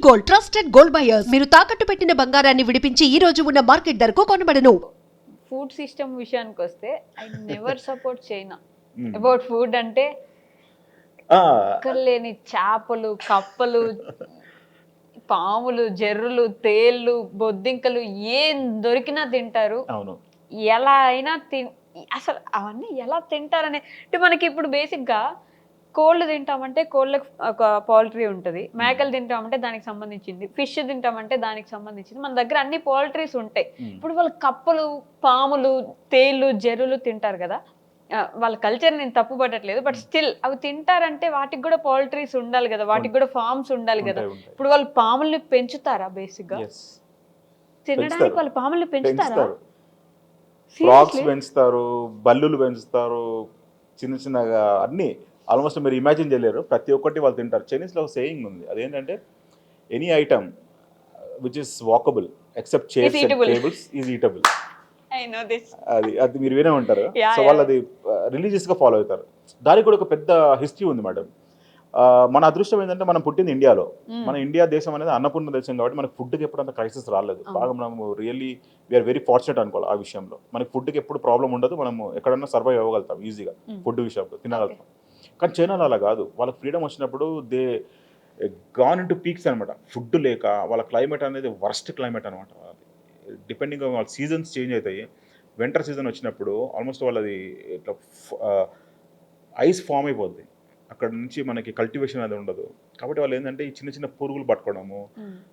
Gold, trusted gold buyers. మీరు తాకట్టు పెట్టిన బంగారాన్ని విడిపించి ఈ రోజు ఉన్న మార్కెట్ ధరకు కొనబడను. ఫుడ్ సిస్టమ్ విషయానికి వస్తే I never support China about food. అంటే లేని చేపలు, కప్పలు, పాములు, జర్రులు, తేళ్ళు, బొద్దింకలు ఏం దొరికినా తింటారు. అవును, ఎలా అయినా అసలు అవన్నీ ఎలా తింటారనే అంటే మనకి ఇప్పుడు బేసిక్గా కోళ్ళు తింటామంటే కోళ్ళకి ఒక పౌల్ట్రీ ఉంటుంది, మేకలు తింటామంటే దానికి సంబంధించింది, ఫిష్ తింటామంటే దానికి సంబంధించింది, మన దగ్గర అన్ని పౌల్ట్రీస్ ఉంటాయి. ఇప్పుడు వాళ్ళు కప్పలు, పాములు, తేళ్ళు, జర్రులు తింటారు కదా. వాళ్ళ కల్చర్ నేను తప్పు పట్టట్లేదు, బట్ స్టిల్ అవి తింటారంటే వాటికి కూడా పౌల్ట్రీస్ ఉండాలి కదా, వాటికి కూడా ఫార్మ్స్ ఉండాలి కదా. ఇప్పుడు వాళ్ళు పాముల్ని పెంచుతారా? బేసిక్ గా తినడానికి వాళ్ళు పాముల్ని పెంచుతారా? ఫ్రాగ్స్ పెంచుతారు, బల్లులు పెంచుతారు, చిన్న చిన్నగా అన్ని ఆల్మోస్ట్ మీరు ఇమాజిన్ చేయలేరు. ప్రతి ఒక్కటి వాళ్ళు తింటారు. చైనీస్లో ఒక సేయింగ్ ఉంది, అదేంటంటే any item which is walkable except chairs and tables is eatable. అది మీరు వినే ఉంటారు. సో వాళ్ళు అది రిలీజియస్గా ఫాలో అవుతారు. దానికి కూడా ఒక పెద్ద హిస్టరీ ఉంది మేడం. మన అదృష్టం ఏంటంటే మనం పుట్టింది ఇండియాలో. మన ఇండియా దేశం అనేది అన్నపూర్ణ దేశం కాబట్టి మనకి ఫుడ్కి ఎప్పుడు అంత క్రైసిస్ రాలేదు. బాగా మనం రియల్లీ వీఆర్ వెరీ ఫార్చునేట్ అనుకోవాలి ఆ విషయంలో. మనకి ఫుడ్కి ఎప్పుడు ప్రాబ్లం ఉండదు, మనము ఎక్కడన్నా సర్వైవ్ అవ్వగలుగుతాం ఈజీగా ఫుడ్ విషయంలో, తినగలుగుతాం. కానీ చైనాలో అలా కాదు. వాళ్ళకి ఫ్రీడమ్ వచ్చినప్పుడు they gone in to peaks అనమాట. ఫుడ్ లేక వాళ్ళ క్లైమేట్ అనేది వర్స్ట్ క్లైమేట్ అనమాట. డిపెండింగ్ వాళ్ళ సీజన్స్ చేంజ్ అవుతాయి. వింటర్ సీజన్ వచ్చినప్పుడు ఆల్మోస్ట్ వాళ్ళది ఇట్లా ఐస్ ఫామ్ అయిపోద్ది. అక్కడ నుంచి మనకి కల్టివేషన్ అది ఉండదు. కాబట్టి వాళ్ళు ఏంటంటే ఈ చిన్న చిన్న పురుగులు పట్టుకోవడము,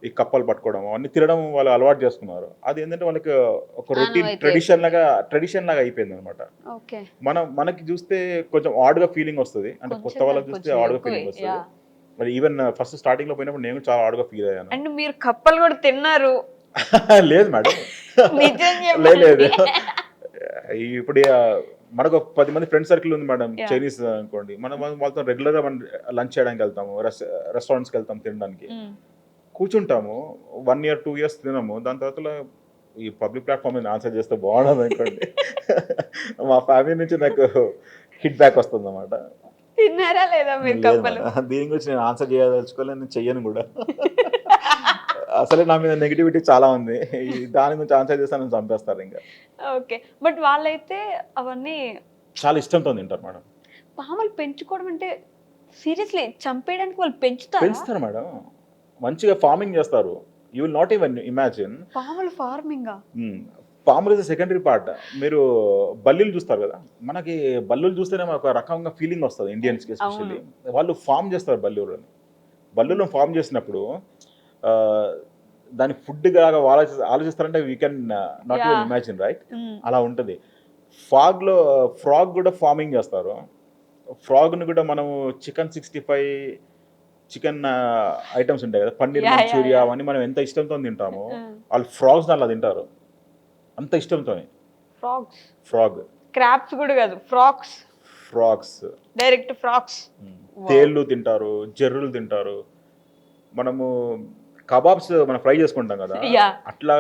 ఈ కప్పలు పట్టుకోవడము అన్ని తినడం వాళ్ళు అలవాటు చేసుకున్నారు. అది ఏంటంటే వాళ్ళకి ఒక రొటీన్ ట్రెడిషన్ లాగా అయిపోయింది అనమాట. మనకి చూస్తే కొంచెం ఆడ్గా ఫీలింగ్ వస్తుంది, అంటే కొత్త వాళ్ళకి చూస్తే ఆడ్గా ఫీలింగ్ వస్తుంది. మరి ఈవెన్ ఫస్ట్ స్టార్టింగ్ లో పోయినప్పుడు నేను చాలా ఆడ్గా ఫీల్ అయ్యాను. అండ్ మీరు కప్పలు కూడా తిన్నారు? లేదు మేడం, లేదు. ఇప్పుడు మనకు 10 మంది ఫ్రెండ్ సర్కిల్ ఉంది మేడం, చైనీస్ అనుకోండి. మనం వాళ్ళతో రెగ్యులర్గా మనం లంచ్ చేయడానికి వెళ్తాము, రెస్టారెంట్స్కి వెళ్తాము, తినడానికి కూర్చుంటాము. 1 year 2 years తినము. దాని తర్వాత ఈ పబ్లిక్ ప్లాట్ఫామ్ మీద ఆన్సర్ చేస్తే బాగుండదు అనుకోండి. మా ఫ్యామిలీ నుంచి నాకు హిట్ బ్యాక్ వస్తుంది అన్నమాట. తిన్నారా లేదా మీరు కప్పలు? దీని గురించి నేను ఆన్సర్ చేయదలుచుకోలేదు, నేను చెయ్యను కూడా. అసలే నా మీద నెగిటివిటీ చాలా ఉంది, దాని గురించి ఆన్సర్ చేస్తానని చంపేస్తారు ఇంకా. ఓకే, బట్ వాళ్ళైతే అవన్నీ చాలా ఇష్టంతో తింటారు మేడం. పాములు పెంచుకోవడం అంటే సీరియస్లీ చంపేయడానికి వాళ్ళు పెంచుతారు మేడం. మంచిగా ఫార్మింగ్ చేస్తారు. You will not even imagine. పాములు ఫార్మింగ్, పాములు ఇస్ సెకండరీ పార్ట్. మీరు బల్లులు చూస్తారు కదా, మనకి బల్లులు చూస్తేనే ఒక రకంగా ఫీలింగ్ వస్తుంది ఇండియన్స్కి ఎస్పెషల్లీ. వాళ్ళు ఫార్మ్ చేస్తారు బల్లులను ఫార్మ్ చేసినప్పుడు దాని ఫుడ్ లాగా ఆలోచిస్తారంటే we can not even imagine, right? అలా ఉంటుంది. ఫ్రాగ్ కూడా ఫార్మింగ్ చేస్తారు. ఫ్రాగ్ని కూడా మనము చికెన్ 65 చికెన్ ఐటమ్స్ ఉంటాయి కదా, పన్నీర్ మంచూరియా, అవన్నీ మనం ఎంత ఇష్టంతో తింటామో వాళ్ళు ఫ్రాగ్స్ అలా తింటారు అంత ఇష్టంతో. ఫ్రాగ్ క్రాబ్స్ కూడా కాదు, ఫ్రాగ్స్ డైరెక్ట్ ఫ్రాగ్స్. తేళ్ళు తింటారు, జర్రులు తింటారు. మనము కబాబ్స్ మనం ఫ్రై చేసుకుంటాం కదా, అట్లా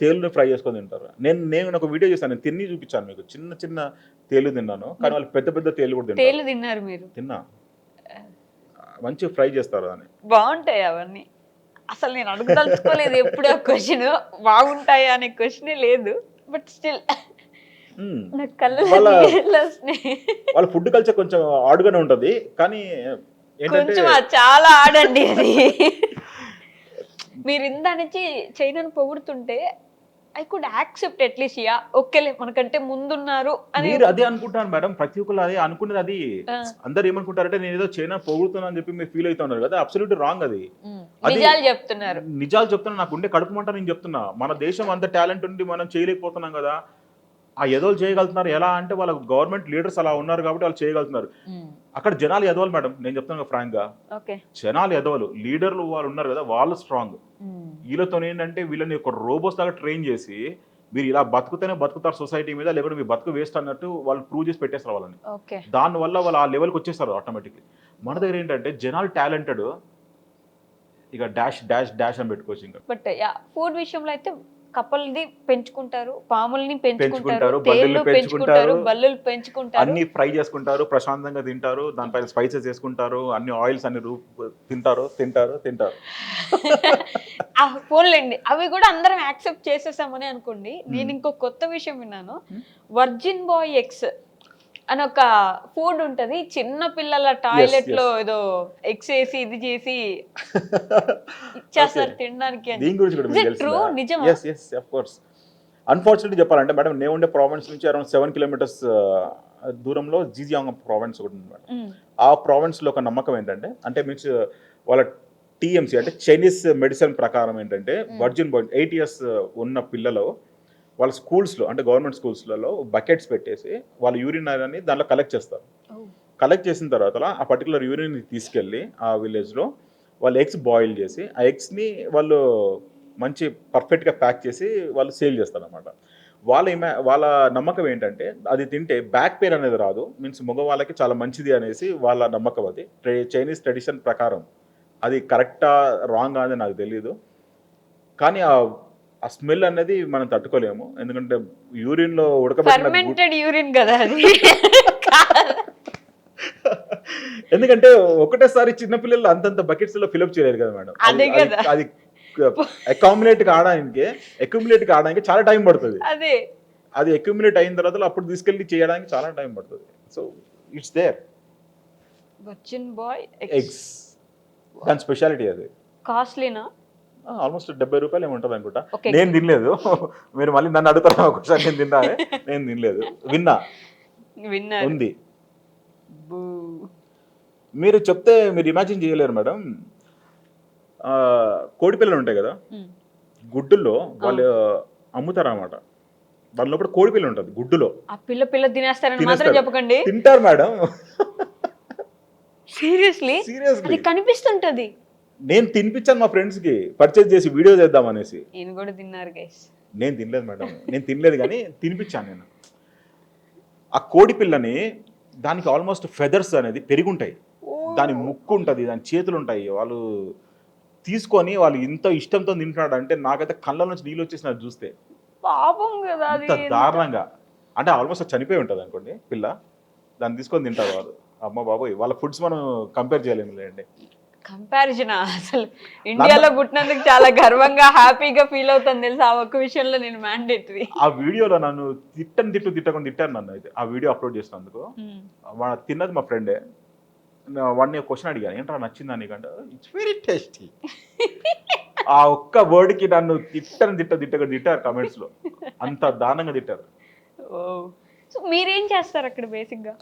తేలుని ఫ్రై చేసుకొని తింటారు. నేను ఒక వీడియో చేస్తాను, నేను తిని చూపించాను మీకు. చిన్న చిన్న తేలు తిన్నాను, కానీ వాళ్ళు పెద్ద పెద్ద తేలు కూడా తిన్నారు. మీరు తిన్నా, మంచిగా ఫ్రై చేస్తారు అని. బాగుంటాయి అవన్నీ. అసలు నేను అడుగుదలుచుకోలేదు ఎప్పుడు ఆ క్వశ్చన్, బాగుంటాయా అనే క్వశ్చనే లేదు, బట్ స్టిల్ వాళ్ళ ఫుడ్ కల్చర్ కొంచెం ఆడుగానే ఉంటుంది. కానీ కొంచెం చాలా ఆడండి అది. మీరు ఇందా నుంచి చైనాను పొగుడుతుంటే I could accept at least, yeah ఓకేలే మనకంటే ముందున్నారు అని. మీరు అదే అనుకుంటాను మేడం, ప్రతి ఒక్కరు అదే అనుకునేది. అది అందరు ఏమనుకుంటారంటే నేను ఏదో చైనా పొగుడుతున్నా అని చెప్పి మీరు ఫీల్ అవుతున్నారు కదా, అబ్సల్యూట్ రాంగ్. అది నిజాలు చెప్తున్నా, నాకు ఉండే కడుపు మంట నేను చెప్తున్నా. మన దేశం అంత టాలెంట్ ఉండి మనం చేయలేకపోతున్నాం కదా. ఆ ఎదోలు చేయగలుగుతున్నారు ఎలా అంటే వాళ్ళ గవర్నమెంట్ లీడర్స్ అలా ఉన్నారు కాబట్టి వాళ్ళు చేయగలుగుతున్నారు. అక్కడ జనాలు ఎదవలు మేడం, నేను చెప్తాను ఫ్రాంక్ గా. జనాలు ఎదవలు, లీడర్లు వాళ్ళు ఉన్నారు కదా వాళ్ళు స్ట్రాంగ్. వీళ్ళతో ఏంటంటే వీళ్ళని ఒక రోబోస్ లాగా ట్రైన్ చేసి మీరు ఇలా బతుకుతేనే బతుకుతారు సొసైటీ మీద, లేకపోతే మీ బతుకు వేస్ట్ అన్నట్టు వాళ్ళు ప్రూవ్ చేసి పెట్టేస్తారు వాళ్ళని. దానివల్ల వాళ్ళు ఆ లెవెల్కి వచ్చేస్తారు ఆటోమేటిక్లీ. మన దగ్గర ఏంటంటే జనాలు టాలెంటెడ్, ఇక డాష్ డాష్ డాష్ అని పెట్టుకోవచ్చు ఇంకా. బట్ ఫుడ్ విషయంలో అయితే కప్పల్ని పెంచుకుంటారు, పాముల్ని పెంచుకుంటారు, పెంచుకుంటారు, బల్లుల్ని తేళ్లు పెంచుకుంటారు, పెంచుకుంటారు, బల్లులు పెంచుకుంటారు. అన్ని ఫ్రై చేసుకుంటారు, ప్రశాంతంగా తింటారు, దానిపైన స్పైసెస్ చేసుకుంటారు, అన్ని ఆయిల్స్ అన్ని తింటారు తింటారు తింటారు. పోన్లేండి, అవి కూడా అందరం యాక్సెప్ట్ చేసేసామని అనుకోండి. నేను ఇంకో కొత్త విషయం విన్నాను, వర్జిన్ బాయ్ ఎగ్స్ అని ఒక ఫుడ్ ఉంటది, చిన్న పిల్లల టాయిలెట్ లో ఏదో ఎగ్స్ వేసి ఇది చేసి ఇచ్చేస్తారు తినడానికి అని. దీని గురించి కూడా మీకు ట్రూ, తెలుసా? నిజమా? yes yes of course. Unfortunately చెప్పాలంటే మేడం, నేను ఉండే ప్రావిన్స్ నుంచి అరౌండ్ 7 కిలోమీటర్స్ దూరంలో జీజియాంగ్ ప్రావిన్స్ ఒకటి ఉంది మేడం. ఆ ప్రావిన్స్లో ఒక నమ్మకం ఏంటంటే, అంటే మీన్స్ వాళ్ళ టీఎంసీ అంటే చైనీస్ మెడిసిన్ ప్రకారం ఏంటంటే, వర్జిన్ బాయ్ 8 ఇయర్స్ ఉన్న పిల్లలు వాళ్ళ స్కూల్స్లో అంటే గవర్నమెంట్ స్కూల్స్లలో బకెట్స్ పెట్టేసి వాళ్ళ యూరిన్ అని దాంట్లో కలెక్ట్ చేస్తారు. కలెక్ట్ చేసిన తర్వాత ఆ పర్టికులర్ యూరిన్ తీసుకెళ్ళి ఆ విలేజ్లో వాళ్ళు ఎగ్స్ బాయిల్ చేసి ఆ ఎగ్స్ని వాళ్ళు మంచి పర్ఫెక్ట్గా ప్యాక్ చేసి వాళ్ళు సేల్ చేస్తారు అనమాట. వాళ్ళ నమ్మకం ఏంటంటే, అది తింటే బ్యాక్ పెయిన్ అనేది రాదు, మీన్స్ మగవాళ్ళకి చాలా మంచిది అనేసి వాళ్ళ నమ్మకం. అది చైనీస్ ట్రెడిషన్ ప్రకారం. అది కరెక్టా రాంగ్ అనేది నాకు తెలియదు, కానీ ఆ స్మెల్ అనేది మనం తట్టుకోలేము, ఎందుకంటే యూరిన్లో ఉడకబెట్టిన ఫర్మెంటెడ్ యూరిన్ కదా అది. ఎందుకంటే ఒకటేసారి చిన్నపిల్లలు అంతంత బకెట్స్ లో ఫిల్అప్ చేయలేరు కదా మేడం. అదే కదా. అది అకామిలేట్ కావడానికి చాలా టైం పడుతుంది. అదే అది అక్యుములేట్ అయిన తర్వాత అప్పుడు తీసుకెళ్ళి చేయడానికి చాలా టైం పడుతుంది. So it's there. Virgin boy eggs దాని స్పెషాలిటీ. అది కాస్ట్లీనా? ఆల్మోస్ట్ 70 రూపాయలు ఏముంటుంది అనుకుంటా. Okay. నేను తినలేదు, మీరు మళ్ళీ నన్ను అడుగుతారా ఒకసారి. నేను తిన్నానే, నేను తినలేదు, విన్నా ఉంది. మీరు చెప్తే మీరు ఇమాజిన్ చేయలేరు మేడం. కోడి పిల్లలు ఉంటాయి కదా, గుడ్డుల్లో వాళ్ళు అమ్ముతారు అన్నమాట. వాళ్ళ లోపల కోడి పిల్ల ఉంటుంది గుడ్డులో. ఆ పిల్ల తినేస్తారని మాత్రం చెప్పకండి. తింటారు మేడం. సీరియస్లీ సీరియస్లీ అది కనిపిస్తుంటది. నేను తినిపించాను మా ఫ్రెండ్స్ కి, పర్చేజ్ చేసి వీడియో చేద్దాం అనేసి. నేను కూడా తిన్నారు గైస్. నేను తినలేదు మేడం, నేను తినలేదు కానీ తినిపించాను నేను. ఆ కోడి పిల్లని, దానికి ఆల్మోస్ట్ ఫెదర్స్ అనేది పెరుగుంటాయి, దాని ముక్కు ఉంటుంది, దాని చేతులు ఉంటాయి. వాళ్ళు తీసుకొని వాళ్ళు ఇంత ఇష్టంతో తింటున్నాడు అంటే నాకైతే కళ్ళ నుంచి నీళ్ళు వచ్చేసినది చూస్తే. పాపం కదా అది. అంత దారుణంగా అంటే ఆల్మోస్ట్ చనిపోయి ఉంటుంది అనుకోండి పిల్ల, దాన్ని తీసుకొని తింటారు వాళ్ళు. అమ్మ బాబోయ్, వాళ్ళ ఫుడ్స్ మనం కంపేర్ చేయలేము లేండి. కంపారిజన్ అసలు ఇండియాలో పుట్టినందుకు చాలా గర్వంగా హ్యాపీగా ఫీల్ అవుతాను తెలుసా. ఆ ఒక్క విషయంలో నేను మ్యాండేటరీ. ఆ వీడియోలో నన్ను తిట్టకుండా తిట్టాను నన్ను. అయితే ఆ వీడియో అప్లోడ్ చేసినందుకు తిన్నది మా ఫ్రెండే. వాడిని క్వశ్చన్ అడిగాను, ఏంట్రా నచ్చిందా నీకంటే, ఇట్స్ వెరీ టేస్టీ. ఆ ఒక్క వర్డ్కి నన్ను తిట్టారు కమెంట్స్లో, అంత దారుణంగా తిట్టారు. సో మీరేం చేస్తారు అక్కడ బేసిక్గా?